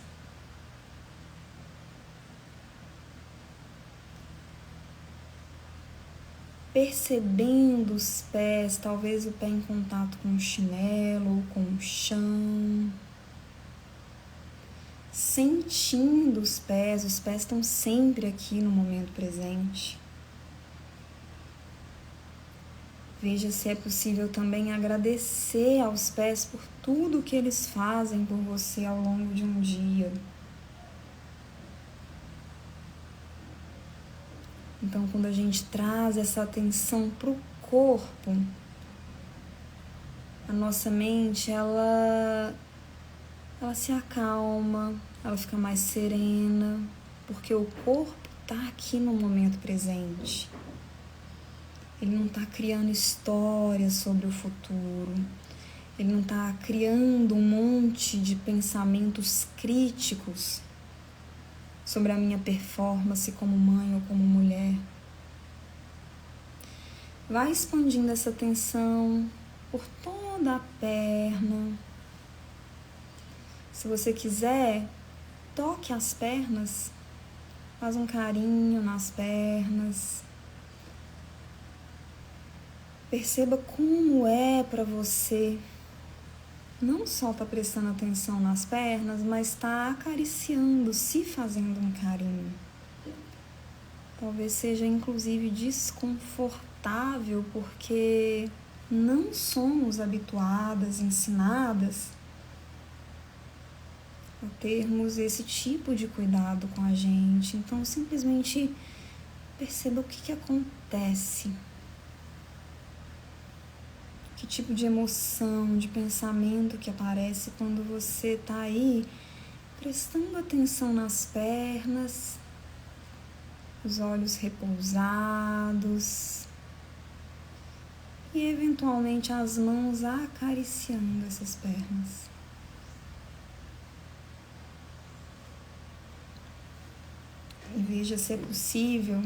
S1: Percebendo os pés, talvez o pé em contato com o chinelo ou com o chão. Sentindo os pés estão sempre aqui no momento presente. Veja se é possível também agradecer aos pés por tudo que eles fazem por você ao longo de um dia. Então, quando a gente traz essa atenção para o corpo, a nossa mente, ela se acalma, ela fica mais serena, porque o corpo está aqui no momento presente. Ele não está criando histórias sobre o futuro, ele não está criando um monte de pensamentos críticos sobre a minha performance como mãe ou como mulher. Vai expandindo essa atenção por toda a perna. Se você quiser, toque as pernas, faz um carinho nas pernas. Perceba como é para você não só estar prestando atenção nas pernas, mas estar acariciando, se fazendo um carinho. Talvez seja inclusive desconfortável, porque não somos habituadas, ensinadas a termos esse tipo de cuidado com a gente. Então, simplesmente perceba o que acontece. Que tipo de emoção, de pensamento que aparece quando você está aí prestando atenção nas pernas, os olhos repousados e eventualmente as mãos acariciando essas pernas. E veja se é possível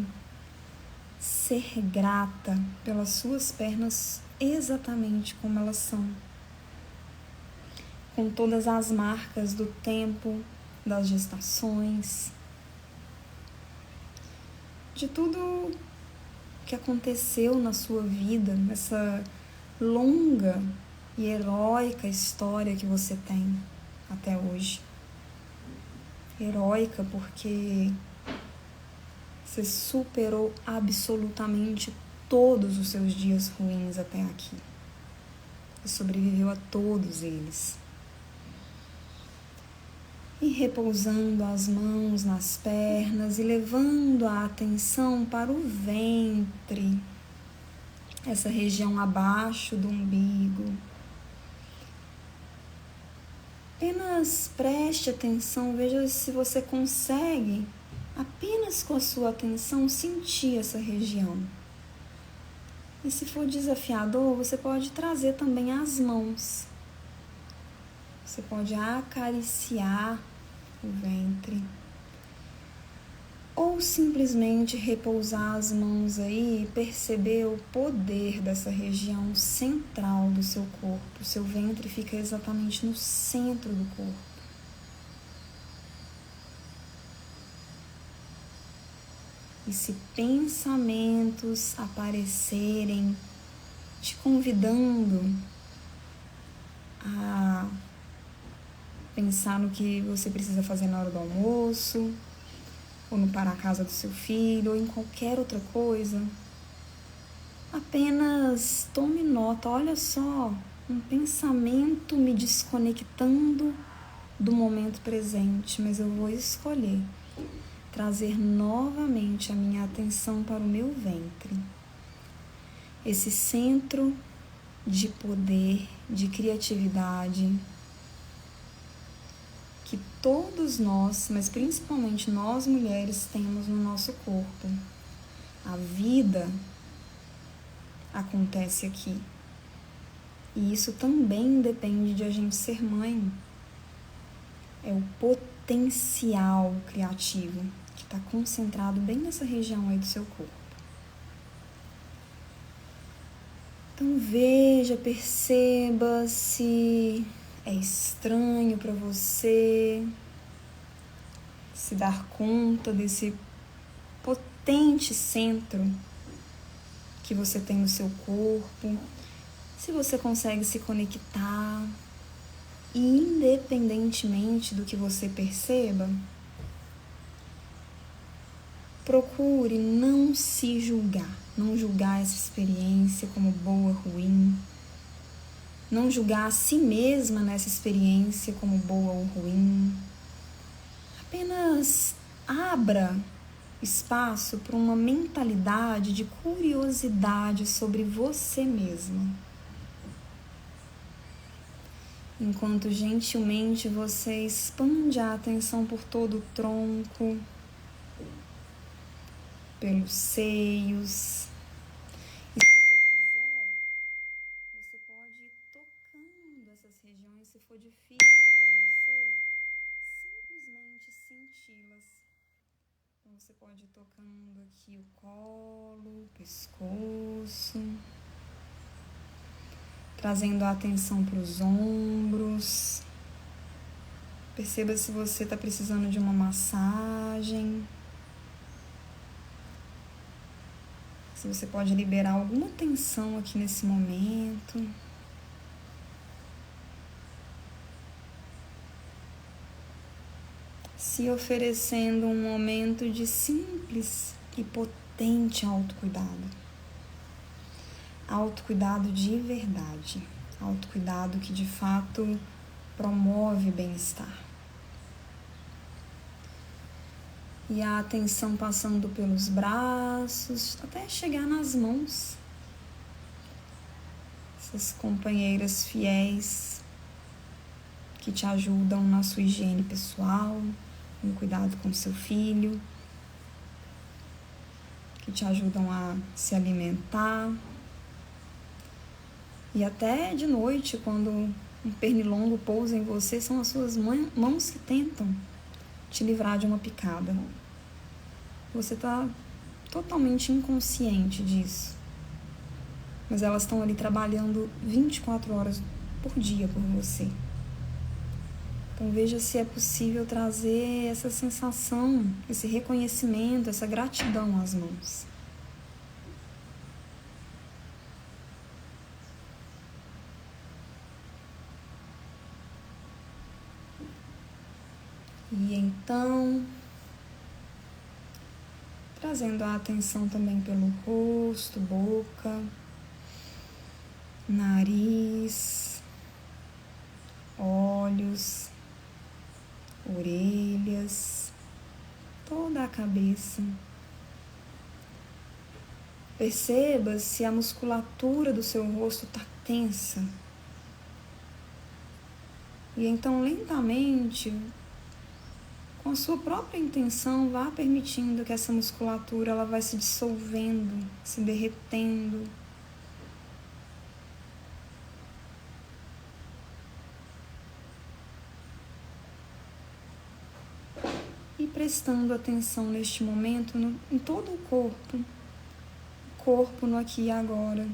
S1: ser grata pelas suas pernas exatamente como elas são, com todas as marcas do tempo, das gestações, de tudo que aconteceu na sua vida, nessa longa e heróica história que você tem até hoje. Heróica porque você superou absolutamente todos os seus dias ruins até aqui. E sobreviveu a todos eles. E repousando as mãos nas pernas e levando a atenção para o ventre, essa região abaixo do umbigo. Apenas preste atenção, veja se você consegue, apenas com a sua atenção, sentir essa região. E se for desafiador, você pode trazer também as mãos. Você pode acariciar o ventre. Ou simplesmente repousar as mãos aí e perceber o poder dessa região central do seu corpo. O seu ventre fica exatamente no centro do corpo. E se pensamentos aparecerem te convidando a pensar no que você precisa fazer na hora do almoço, ou no para a casa do seu filho, ou em qualquer outra coisa, apenas tome nota. Olha só, um pensamento me desconectando do momento presente, mas eu vou escolher trazer novamente a minha atenção para o meu ventre. Esse centro de poder, de criatividade, que todos nós, mas principalmente nós mulheres, temos no nosso corpo. A vida acontece aqui. E isso também depende de a gente ser mãe. É o potencial criativo que está concentrado bem nessa região aí do seu corpo. Então veja, perceba se é estranho para você se dar conta desse potente centro que você tem no seu corpo, se você consegue se conectar. E independentemente do que você perceba, procure não se julgar, não julgar essa experiência como boa ou ruim, não julgar a si mesma nessa experiência como boa ou ruim. Apenas abra espaço para uma mentalidade de curiosidade sobre você mesma. Enquanto gentilmente você expande a atenção por todo o tronco, pelos seios. E se você quiser, você pode ir tocando essas regiões. Se for difícil para você, simplesmente senti-las. Então você pode ir tocando aqui o colo, o pescoço, trazendo a atenção para os ombros. Perceba se você está precisando de uma massagem. Se você pode liberar alguma tensão aqui nesse momento. Se oferecendo um momento de simples e potente autocuidado. Autocuidado de verdade. Autocuidado que de fato promove bem-estar. E a atenção passando pelos braços, até chegar nas mãos. Essas companheiras fiéis que te ajudam na sua higiene pessoal, no cuidado com seu filho, que te ajudam a se alimentar. E até de noite, quando um pernilongo pousa em você, são as suas mãos que tentam te livrar de uma picada. Você está totalmente inconsciente disso. Mas elas estão ali trabalhando 24 horas por dia por você. Então veja se é possível trazer essa sensação, esse reconhecimento, essa gratidão às mãos. E então, trazendo a atenção também pelo rosto, boca, nariz, olhos, orelhas, toda a cabeça. Perceba se a musculatura do seu rosto está tensa. E então, lentamente, com a sua própria intenção, vá permitindo que essa musculatura ela vai se dissolvendo, se derretendo, prestando atenção neste momento em todo o corpo no aqui e agora.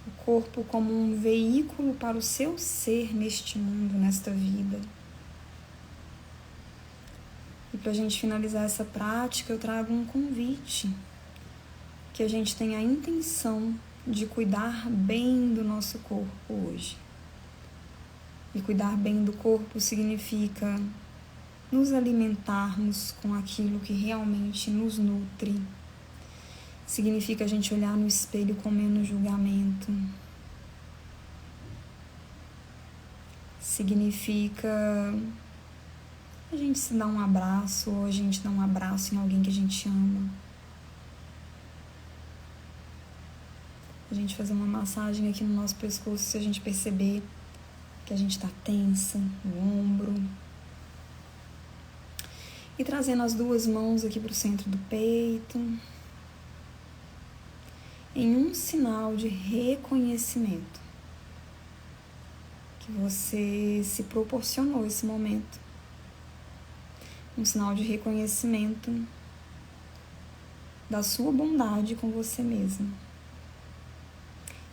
S1: O corpo como um veículo para o seu ser neste mundo, nesta vida. E para a gente finalizar essa prática, eu trago um convite, que a gente tenha a intenção de cuidar bem do nosso corpo hoje. E cuidar bem do corpo significa nos alimentarmos com aquilo que realmente nos nutre. Significa a gente olhar no espelho com menos julgamento. Significa a gente se dar um abraço, ou a gente dar um abraço em alguém que a gente ama. A gente fazer uma massagem aqui no nosso pescoço, se a gente perceber que a gente está tensa, no ombro. E trazendo as duas mãos aqui para o centro do peito, em um sinal de reconhecimento, que você se proporcionou esse momento. Um sinal de reconhecimento da sua bondade com você mesmo.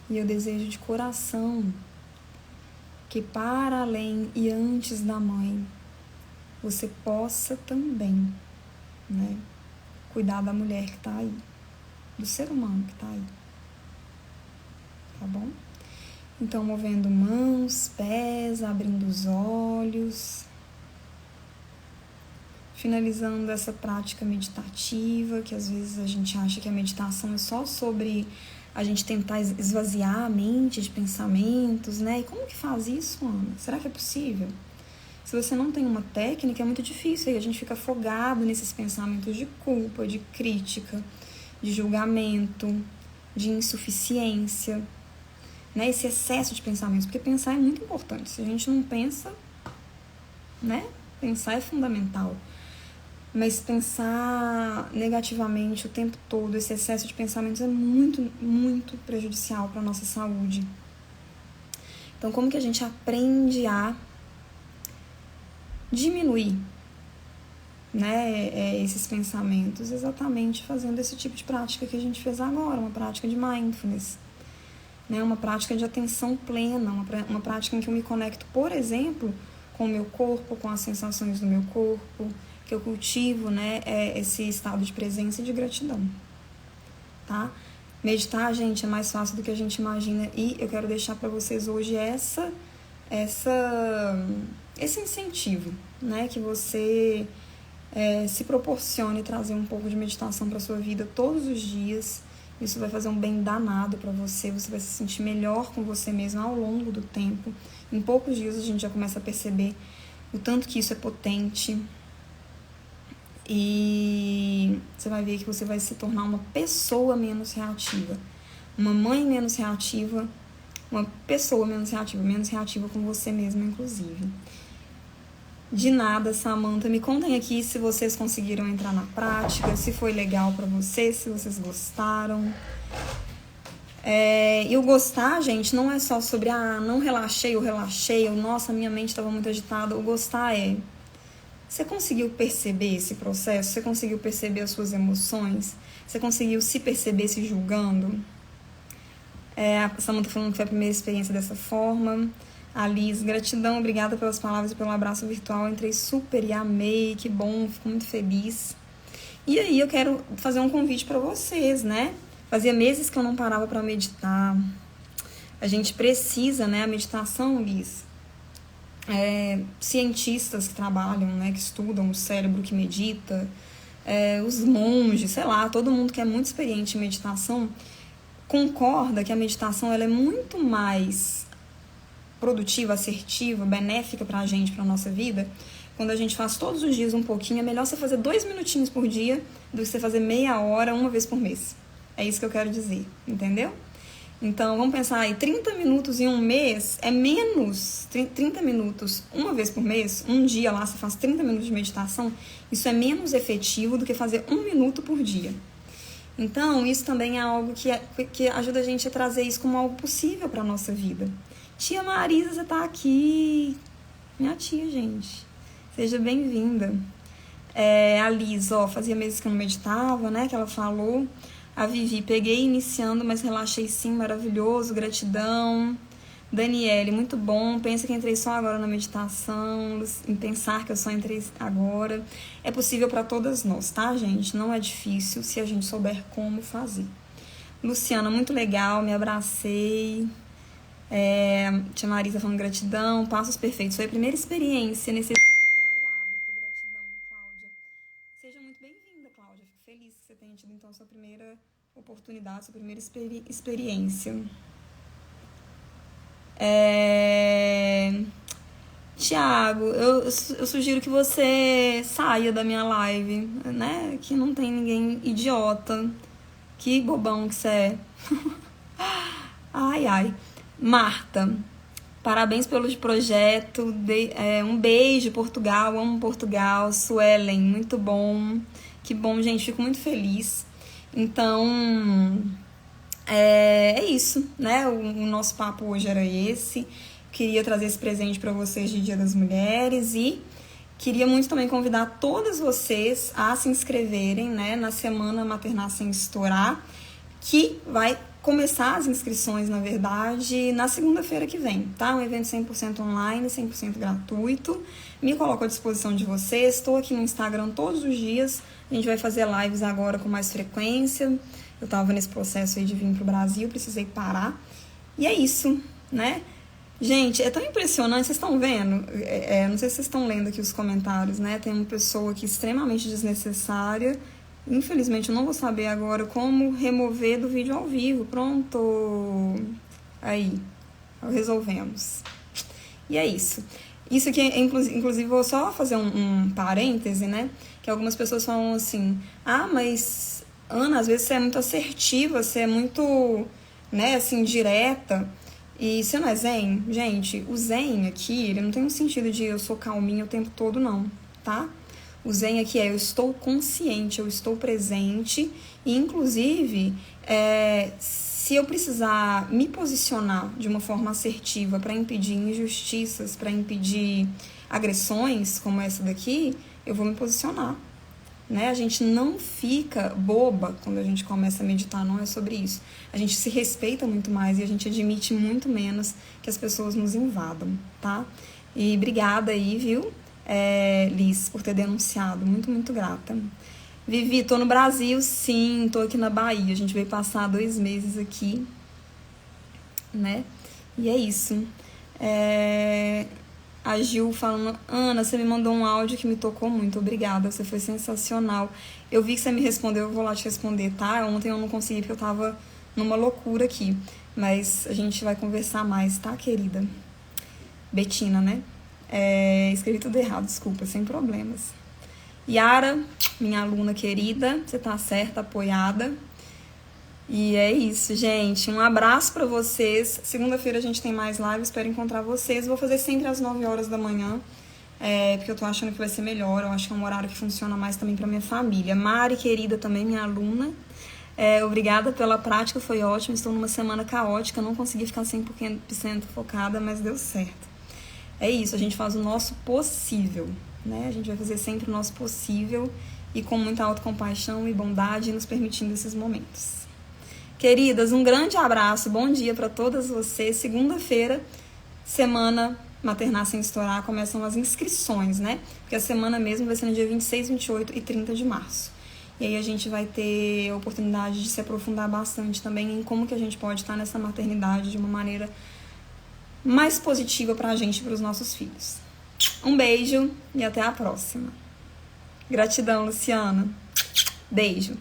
S1: E eu desejo de coração que para além e antes da mãe, você possa também, né, cuidar da mulher que está aí, do ser humano que está aí. Tá bom? Então, movendo mãos, pés, abrindo os olhos, finalizando essa prática meditativa, que às vezes a gente acha que a meditação é só sobre a gente tentar esvaziar a mente de pensamentos, né? E como que faz isso, Ana? Será que é possível? Se você não tem uma técnica, é muito difícil, aí a gente fica afogado nesses pensamentos de culpa, de crítica, de julgamento, de insuficiência, né? Esse excesso de pensamentos, porque pensar é muito importante. Se a gente não pensa, né? Pensar é fundamental. Mas pensar negativamente o tempo todo, esse excesso de pensamentos é muito, muito prejudicial para a nossa saúde. Então, como que a gente aprende a diminuir, né, esses pensamentos? Exatamente fazendo esse tipo de prática que a gente fez agora, uma prática de mindfulness, né, uma prática de atenção plena, uma prática em que eu me conecto, por exemplo, com o meu corpo, com as sensações do meu corpo, que eu cultivo, né, esse estado de presença e de gratidão, tá? Meditar, gente, é mais fácil do que a gente imagina, e eu quero deixar para vocês hoje esse incentivo, né, que você se proporcione trazer um pouco de meditação para sua vida todos os dias. Isso vai fazer um bem danado para você, você vai se sentir melhor com você mesmo ao longo do tempo. Em poucos dias a gente já começa a perceber o tanto que isso é potente. E você vai ver que você vai se tornar uma pessoa menos reativa, uma mãe menos reativa, uma pessoa menos reativa com você mesma, inclusive. De nada, Samantha. Me contem aqui se vocês conseguiram entrar na prática, se foi legal pra vocês, se vocês gostaram. E o gostar, gente, não é só sobre não relaxei, ou nossa, minha mente estava muito agitada. O gostar você conseguiu perceber esse processo? Você conseguiu perceber as suas emoções? Você conseguiu se perceber se julgando? A Samantha falando que foi a primeira experiência dessa forma. A Liz, gratidão, obrigada pelas palavras e pelo abraço virtual. Entrei super e amei, que bom, fico muito feliz. E aí eu quero fazer um convite para vocês, né? Fazia meses que eu não parava para meditar. A gente precisa, né? A meditação, Liz. Cientistas que trabalham, né? Que estudam o cérebro que medita, os monges, sei lá, todo mundo que é muito experiente em meditação concorda que a meditação ela é muito mais produtiva, assertiva, benéfica pra gente, pra nossa vida, quando a gente faz todos os dias um pouquinho. É melhor você fazer 2 minutinhos por dia do que você fazer meia hora uma vez por mês. É isso que eu quero dizer, entendeu? Então, vamos pensar aí, 30 minutos em um mês é menos, 30 minutos uma vez por mês, um dia lá você faz 30 minutos de meditação, isso é menos efetivo do que fazer 1 minuto por dia. Então, isso também é algo que ajuda a gente a trazer isso como algo possível para a nossa vida. Tia Marisa, você tá aqui. Minha tia, gente. Seja bem-vinda. A Liz, ó, fazia meses que eu não meditava, né? Que ela falou. A Vivi, peguei iniciando, mas relaxei sim, maravilhoso, gratidão. Daniele, muito bom. Pensa que entrei só agora na meditação, em pensar que eu só entrei agora. É possível para todas nós, tá, gente? Não é difícil se a gente souber como fazer. Luciana, muito legal, me abracei. Tia Marisa falando gratidão, passos perfeitos. Foi a primeira experiência nesse criar o hábito. Gratidão, Cláudia. Seja muito bem-vinda, Cláudia. Fico feliz que você tenha tido então a sua primeira oportunidade, sua primeira experiência. Tiago, eu sugiro que você saia da minha live, né? Que não tem ninguém idiota. Que bobão que você é. Ai, ai. Marta, parabéns pelo projeto. Um beijo, Portugal. Amo Portugal. Suelen, muito bom. Que bom, gente. Fico muito feliz. Então, é isso, né? O nosso papo hoje era esse. Queria trazer esse presente para vocês de Dia das Mulheres e queria muito também convidar todas vocês a se inscreverem, né, na Semana Maternar Sem Estourar, que vai começar as inscrições, na verdade, na segunda-feira que vem, tá? Um evento 100% online, 100% gratuito. Me coloco à disposição de vocês. Estou aqui no Instagram todos os dias. A gente vai fazer lives agora com mais frequência. Eu tava nesse processo aí de vir pro Brasil, precisei parar. E é isso, né? Gente, é tão impressionante, vocês estão vendo? Não sei se vocês estão lendo aqui os comentários, né? Tem uma pessoa aqui extremamente desnecessária. Infelizmente, eu não vou saber agora como remover do vídeo ao vivo. Pronto! Aí, resolvemos. E é isso. Isso aqui, inclusive, vou só fazer um parêntese, né? Que algumas pessoas falam assim, mas, Ana, às vezes você é muito assertiva, você é muito, né, assim, direta. E você não é zen? Gente, o zen aqui, ele não tem um sentido de eu sou calminha o tempo todo, não, tá? O zen aqui eu estou consciente, eu estou presente. E, inclusive, se eu precisar me posicionar de uma forma assertiva para impedir injustiças, para impedir agressões como essa daqui, eu vou me posicionar. Né? A gente não fica boba quando a gente começa a meditar, não é sobre isso. A gente se respeita muito mais e a gente admite muito menos que as pessoas nos invadam, tá? E obrigada aí, viu, Liz, por ter denunciado. Muito, muito grata. Vivi, tô no Brasil, sim, tô aqui na Bahia. A gente veio passar 2 meses aqui, né? E é isso. A Gil falando, Ana, você me mandou um áudio que me tocou muito, obrigada, você foi sensacional. Eu vi que você me respondeu, eu vou lá te responder, tá? Ontem eu não consegui porque eu tava numa loucura aqui, mas a gente vai conversar mais, tá, querida? Betina, né? Escrevi tudo errado, desculpa, sem problemas. Yara, minha aluna querida, você tá certa, apoiada. E é isso, gente. Um abraço pra vocês. Segunda-feira a gente tem mais live. Espero encontrar vocês. Vou fazer sempre às 9 horas da manhã. Porque eu tô achando que vai ser melhor. Eu acho que é um horário que funciona mais também pra minha família. Mari, querida, também minha aluna. Obrigada pela prática, foi ótimo. Estou numa semana caótica. Não consegui ficar 100% focada, mas deu certo. É isso, a gente faz o nosso possível, né? A gente vai fazer sempre o nosso possível e com muita autocompaixão e bondade, nos permitindo esses momentos. Queridas, um grande abraço, bom dia para todas vocês. Segunda-feira, Semana Maternar Sem Estourar, começam as inscrições, né? Porque a semana mesmo vai ser no dia 26, 28 e 30 de março. E aí a gente vai ter a oportunidade de se aprofundar bastante também em como que a gente pode estar nessa maternidade de uma maneira mais positiva pra gente e pros nossos filhos. Um beijo e até a próxima. Gratidão, Luciana. Beijo.